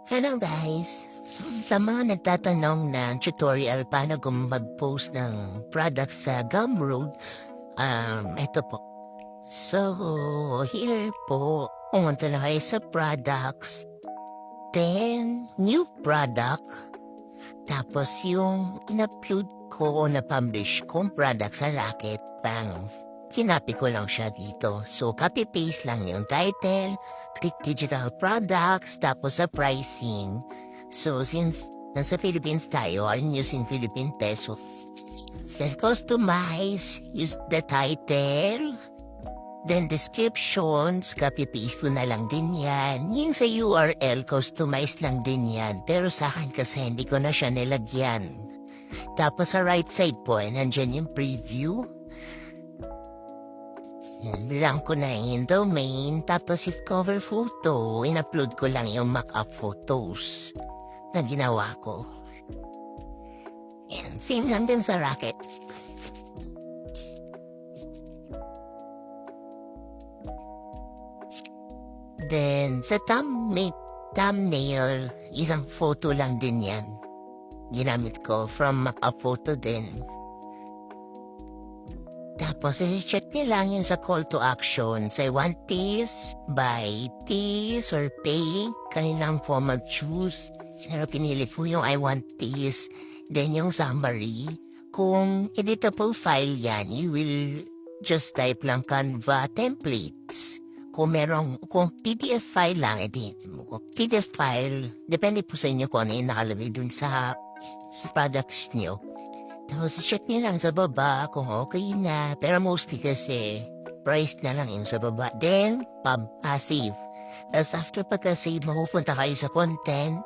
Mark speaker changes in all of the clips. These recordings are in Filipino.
Speaker 1: Hello guys! So, sa mga nagtatanong ng tutorial paano mag-post ng product sa Gumroad, ito po. So, here po, pumunta na kayo sa products, then new product, tapos yung in-upload ko o na-publish kong product sa Rocket, kinapi ko lang siya dito. So, copy-paste lang yung title, click digital products, tapos sa pricing. So, since nasa Philippines tayo, I'm using Philippine pesos. Then, customize, use the title. Then, descriptions, copy-paste ko na lang din yan. Yung sa URL, customize lang din yan. Pero sa akin kasi hindi ko na siya nilagyan. Tapos sa right side po, nandyan yung preview. Bilang ko na yung domain, tapos if cover photo, in-upload ko lang yung mock-up photos na ginawa ko. Yan, same lang din sa Rocket. Then, sa thumbnail, isang photo lang din yan. Ginamit ko from mock-up photo din. Tapos, i-check niyo lang yun sa call to action. Say, want this, buy this, or pay. Kanilang form of choose. Pero pinili ko yung I want this. Then yung summary. Kung editable file yan, you will just type lang Canva templates. Kung PDF file lang, edit mo. PDF file, depende po sa inyo kung ano yung nakalagay dun sa products nyo. Tapos check niyo lang sa baba kung okay na. Pero mostly kasi price na lang yung sa baba. Then, save. Tapos after pagka-save, mapupunta kayo sa content.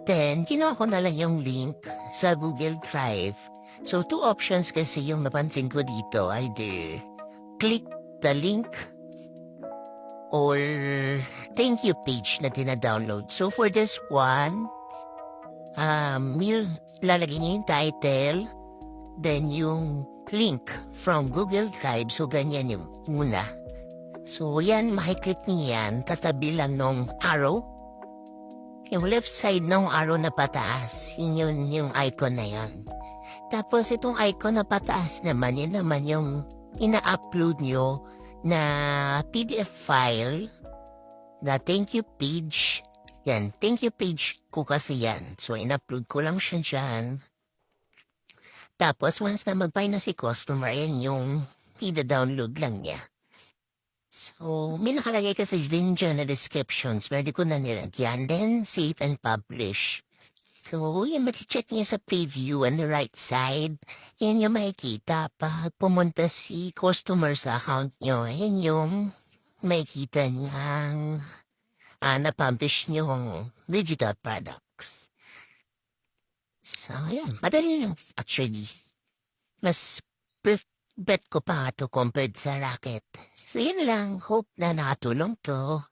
Speaker 1: Then, ginawa ko na lang yung link sa Google Drive. So, two options kasi yung napansin ko dito. Either click the link or thank you page na tina-download. So, for this one, lalagay niyo yung title, then yung link from Google Drive, so ganyan yung una. So yan, makiklik niyo yan, katabi lang nung arrow. Yung left side ng arrow na pataas, yun yung icon na yan. Tapos itong icon na pataas naman, yun naman yung ina-upload nyo na PDF file na thank you page. Yan, thank you page ko kasi yan. So in-upload ko lang siya dyan. Tapos, once na mag-buy na si customer, yan yung ida-download lang niya. So, may nakalagay kasi din dyan na descriptions. Pwede ko na nilagyan. Then, save and publish. So, yung mati-check niya sa preview on the right side, yan yung makikita pag pumunta si customer sa account nyo. Yan yung makikita niyang na-publish nyong digital products. So, yan. Madali lang. Actually, mas bet ko pa ito compared sa Rocket. So, yun lang. Hope na nakatulong to.